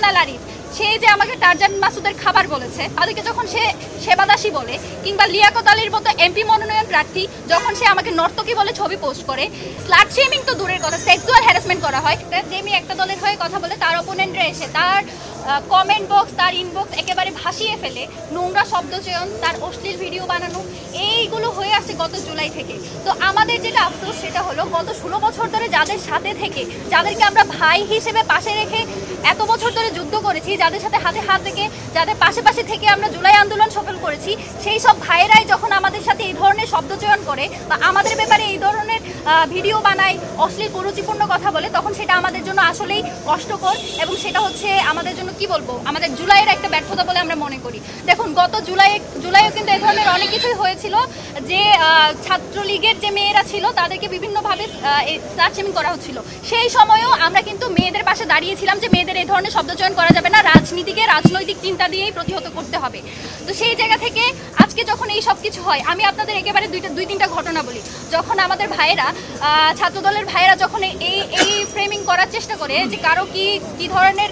হাসান আল আরিফ সে যে আমাকে টারজান মাসুদের খাবার বলেছে, তাদেরকে যখন সে সেবাদাসী বলে, কিংবা লিয়াকত আলীর মতো এমপি মনোনয়ন প্রার্থী যখন সে আমাকে নর্তকী বলে ছবি পোস্ট করে, স্লাট শেমিং তো দূরের কথা, সেক্সুয়াল হ্যারাসমেন্ট করা হয়। যেমি একটা দলের হয়ে কথা বলে তার অপোনেন্টরা এসে তার কমেন্ট বক্স, তার ইনবক্স একেবারে ভাসিয়ে ফেলে, নোংরা শব্দচয়ন, তার অশ্লীল ভিডিও বানানো, এইগুলো হয়ে আসছে গত জুলাই থেকে। তো আমাদের যেটা আফসোস সেটা হলো গত 16 বছর ধরে যাদের সাথে থেকে, যাদেরকে আমরা ভাই হিসেবে পাশে রেখে এত বছর ধরে যুদ্ধ করেছি, যাদের সাথে হাতে হাত রেখে, যাদের পাশে থেকে আমরা জুলাই আন্দোলন সফল করেছি, সেই সব ভাইয়েরাই যখন আমাদের সাথে এই ধরনের শব্দচয়ন করে বা আমাদের ব্যাপারে এই ধরনের ভিডিও বানায়, অশ্লীল কুরুচিপূর্ণ কথা বলে, তখন সেটা আমাদের জন্য আসলেই কষ্টকর। এবং সেটা হচ্ছে আমাদের জন্য কি বলবো, আমাদের জুলাইয়ের একটা ব্যর্থতা বলে আমরা মনে করি। দেখুন গত জুলাইও কিন্তু এই ধরনের অনেক কিছুই হয়েছিল, যে ছাত্রলীগের যে মেয়েরা ছিল তাদেরকে বিভিন্নভাবে স্লাট শেমিং করা হচ্ছিল। সেই সময়ও আমরা কিন্তু মেয়েদের পাশে দাঁড়িয়েছিলাম যে মেয়েদের এই ধরনের শব্দচয়ন করা যাবে না, রাজনীতিকে রাজনৈতিক চিন্তা দিয়েই প্রতিহত করতে হবে। তো সেই জায়গা থেকে আজকে যখন এই সব কিছু হয়, আমি আপনাদের একেবারে দুই তিনটা ঘটনা বলি। যখন আমাদের ভাইয়েরা, ছাত্রদলের ভাইয়েরা যখন এই ফ্রেমিং করার চেষ্টা করে যে কারো কি ধরনের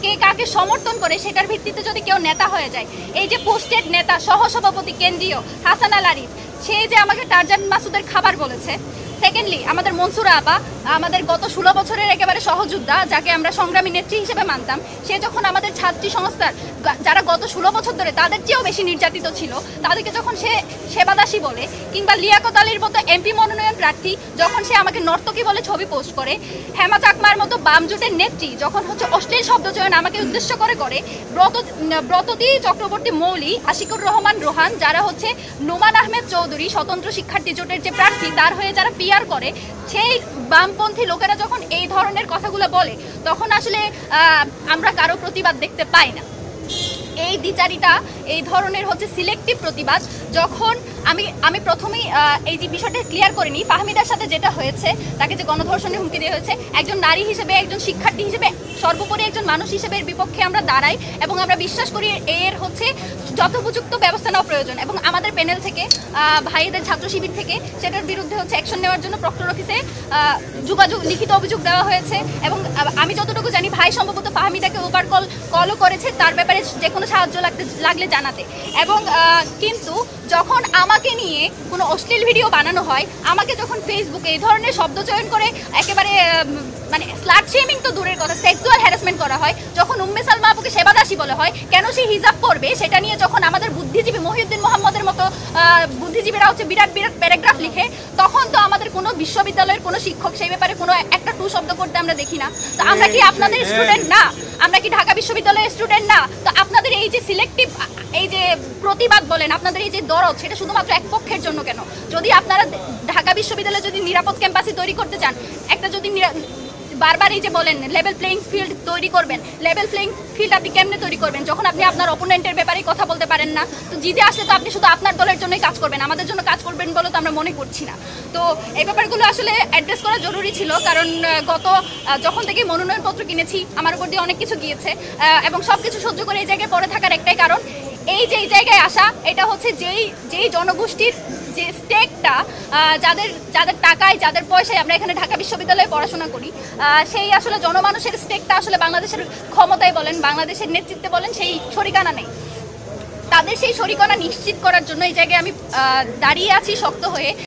কে কাকে সমর্থন করে সেটার ভিত্তিতে যদি কেউ নেতা হয়ে যায়, এই যে পোস্টেড নেতা সহসভাপতি কেন্দ্রীয় হাসান আল আরিফ সে যে আমাকে টারজান মাসুদের খাবার বলেছে। সেকেন্ডলি আমাদের মনসুরা আপা, আমাদের গত 16 বছরের একেবারে সহযোদ্ধা, যাকে আমরা সংগ্রামী নেত্রী হিসেবে মানতাম, সে যখন আমাদের ছাত্রী সংস্থার যারা গত 16 বছর ধরে তাদের চেয়েও বেশি নির্যাতিত ছিল, তাদেরকে যখন সে সেবাদাসী বলে, কিংবা লিয়াকত আলীর মতো এমপি মনোনয়ন প্রার্থী যখন সে আমাকে নর্তকী বলে ছবি পোস্ট করে, হেমা চাকমার মতো বাম জোটের নেত্রী যখন হচ্ছে অশ্লীল শব্দচয়ন আমাকে উদ্দেশ্য করে ব্রততী চক্রবর্তী মৌলী, আশিকুর রহমান রোহান, যারা হচ্ছে নোমান আহমেদ চৌধুরী স্বতন্ত্র শিক্ষার্থী জোটের যে প্রার্থী, তার হয়ে যারা পিআর করে, সেই বামপন্থী লোকেরা যখন এই ধরনের কথাগুলো বলে, তখন আসলে আমরা কারো প্রতিবাদ দেখতে পাই না। এই দ্বিচারিতা, এই ধরনের হচ্ছে সিলেক্টিভ প্রতিবাদ। যখন আমি প্রথমেই এই যে বিষয়টা ক্লিয়ার করে নিই, ফাহমিদার সাথে যেটা হয়েছে, তাকে যে গণধর্ষণের হুমকি দেওয়া হয়েছে, একজন নারী হিসেবে, একজন শিক্ষার্থী হিসেবে, সর্বোপরি একজন মানুষ হিসেবে এর বিপক্ষে আমরা দাঁড়াই এবং আমরা বিশ্বাস করি এর হচ্ছে যথোপযুক্ত ব্যবস্থা নেওয়া প্রয়োজন। এবং আমাদের প্যানেল থেকে, ভাইদের ছাত্র শিবির থেকে সেটার বিরুদ্ধে হচ্ছে অ্যাকশন নেওয়ার জন্য প্রক্টর অফিসে লিখিত অভিযোগ দেওয়া হয়েছে। এবং আমি যতটুকু জানি ভাই সম্ভবত ফাহমিদাকে ওভার কলও করেছে তার ব্যাপারে যে কোনো সাহায্য লাগলে জানাতে। এবং কিন্তু যখন আমাকে নিয়ে কোনো অশ্লীল ভিডিও বানানো হয়, আমাকে যখন ফেসবুকে এই ধরনের শব্দচয়ন করে একেবারে মানে স্লাট শেমিং তো দূরের কথা, সেক্সুয়াল হ্যারাসমেন্ট করা হয়, যখন উম্মে সালমা আপুকে সেবাদাসী বলা হয়, কেন সে হিজাব করবে সেটা নিয়ে যখন আমাদের বুদ্ধিজীবী মহিউদ্দিন মোহাম্মদের মতো বুদ্ধিজীবীরা হচ্ছে বিরাট প্যারাগ্রাফ লিখে, তখন তো আমাদের কোনো বিশ্ববিদ্যালয়ের কোনো শিক্ষক সেই ব্যাপারে কোনো একটা টু শব্দ করতে আমরা দেখি না। তো আমরা কি আপনাদের স্টুডেন্ট না? আমরা কি ঢাকা বিশ্ববিদ্যালয়ের স্টুডেন্ট না? তো আপনাদের এই যে সিলেক্টিভ এই যে প্রতিবাদ বলেন, আপনাদের এই যে দরদ, সেটা শুধুমাত্র এক পক্ষের জন্য কেন? যদি আপনারা ঢাকা বিশ্ববিদ্যালয়ে যদি নিরাপদ ক্যাম্পাসে তৈরি করতে চান, একটা যদি বারবার এই যে বলেন লেভেল প্লেইং ফিল্ড তৈরি করবেন, লেভেল প্লেইং ফিল্ড আপনি কেমনে তৈরি করবেন যখন আপনি আপনার অপোনেন্টের ব্যাপারে কথা বলতে পারেন না? তো জিতে আসলে তো আপনি শুধু আপনার দলের জন্যই কাজ করবেন, আমাদের জন্য কাজ করবেন বলে তো আমরা মনে করছি না। তো এই ব্যাপারগুলো আসলে অ্যাড্রেস করা জরুরি ছিল, কারণ যখন থেকে মনোনয়নপত্র কিনেছি আমার উপর দিয়ে অনেক কিছু গিয়েছে এবং সব কিছু সহ্য করে এই জায়গায় পড়ে থাকার একটাই কারণ, এই জায়গায় আসা, এটা হচ্ছে যেই জনগোষ্ঠীর যে স্টেকটা, যাদের টাকায়, যাদের পয়সায় আমরা এখানে ঢাকা বিশ্ববিদ্যালয়ে পড়াশোনা করি, সেই আসলে জনমানুষের স্টেকটা আসলে বাংলাদেশের ক্ষমতায় বলেন, বাংলাদেশের নেতৃত্বে বলেন, সেই শরিকানা নেই। তাদের সেই শরিকানা নিশ্চিত করার জন্য এই জায়গায় আমি দাঁড়িয়ে আছি শক্ত হয়ে।